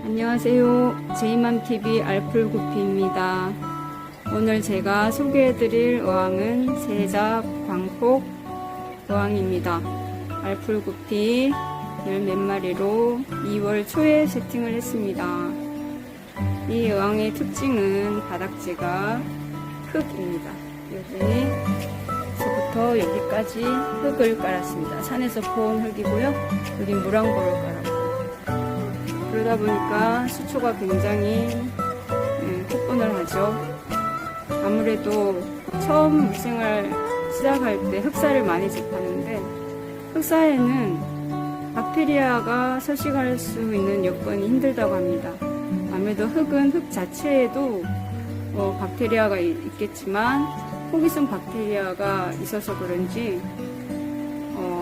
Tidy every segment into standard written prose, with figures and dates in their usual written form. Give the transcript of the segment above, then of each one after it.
안녕하세요. 제이맘TV 알풀구피입니다. 오늘 제가 소개해드릴 어항은 세잡 광폭 어항입니다. 알풀구피 몇 마리로 2월 초에 세팅을 했습니다. 이 어항의 특징은 바닥재가 흙입니다. 여기서부터 여기까지 흙을 깔았습니다. 산에서 포온 흙이고요. 여기 물왕고를 깔았고, 그러다 보니까 수초가 굉장히 폭분을 하죠. 아무래도 처음 물생활 시작할 때 흑사를 많이 접하는데, 흑사에는 박테리아가 서식할 수 있는 여건이 힘들다고 합니다. 아무래도 흙은 흙 자체에도 박테리아가 있겠지만 호기성 박테리아가 있어서 그런지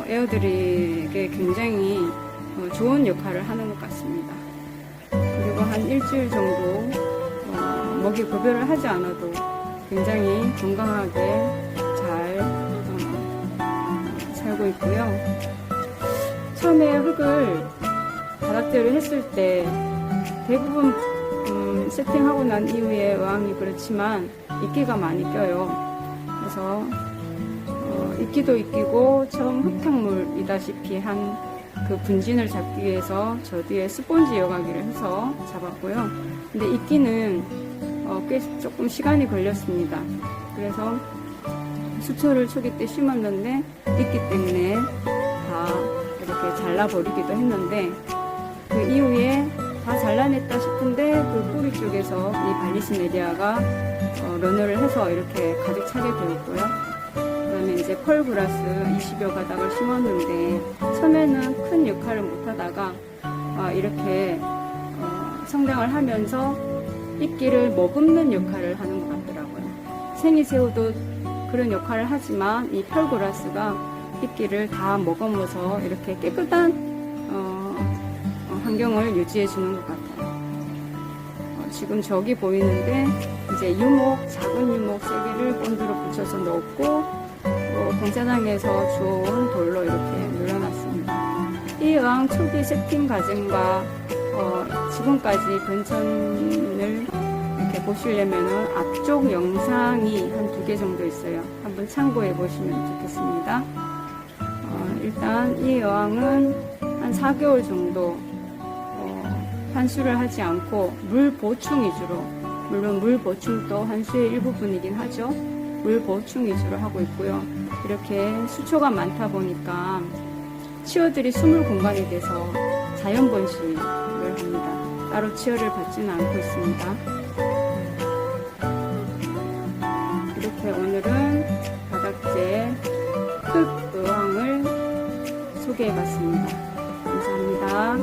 에어들에게 굉장히 좋은 역할을 하는 것 같습니다. 그리고 한 일주일 정도 먹이 급여를 하지 않아도 굉장히 건강하게 잘 살고 있고요. 처음에 흙을 바닥재를 했을 때 대부분 세팅하고 난 이후에 어항이 그렇지만 이끼가 많이 껴요. 그래서 이끼도 이끼고 처음 흙탕물이다시피 한 그 분진을 잡기 위해서 저 뒤에 스폰지 여과기를 해서 잡았고요. 근데 이끼는 꽤 조금 시간이 걸렸습니다. 그래서 수초를 초기 때 심었는데 이끼 때문에 다 이렇게 잘라버리기도 했는데, 그 이후에 다 잘라냈다 싶은데 그 뿌리 쪽에서 이 발리시네리아가 런너를 해서 이렇게 가득 차게 되었고요. 그 다음에 이제 펄그라스 20여 가닥을 심었는데 처음에는 큰 역할을 못하다가 이렇게 성장을 하면서 이끼를 머금는 역할을 하는 것 같더라고요. 생이새우도 그런 역할을 하지만 이 펄그라스가 이끼를 다 먹어서 이렇게 깨끗한 환경을 유지해 주는 것 같아요. 지금 저기 보이는데 이제 유목, 작은 유목 3개를 본드로 붙여서 넣었고, 공사장에서 주워온 돌로 이렇게 눌러놨습니다. 이 어항 초기 세팅 과정과 지금까지 변천을 이렇게 보시려면은 앞쪽 영상이 한 2개 정도 있어요. 한번 참고해 보시면 좋겠습니다. 일단 이 어항은 한 4개월 정도 환수를 하지 않고 물 보충 위주로, 물론 물 보충도 환수의 일부분이긴 하죠. 물 보충 위주로 하고 있고요. 이렇게 수초가 많다 보니까 치어들이 숨을 공간이 돼서 자연 번식을 합니다. 따로 치어를 받지는 않고 있습니다. 이렇게 오늘은 바닥재 흙 어항을 소개해 봤습니다. 감사합니다.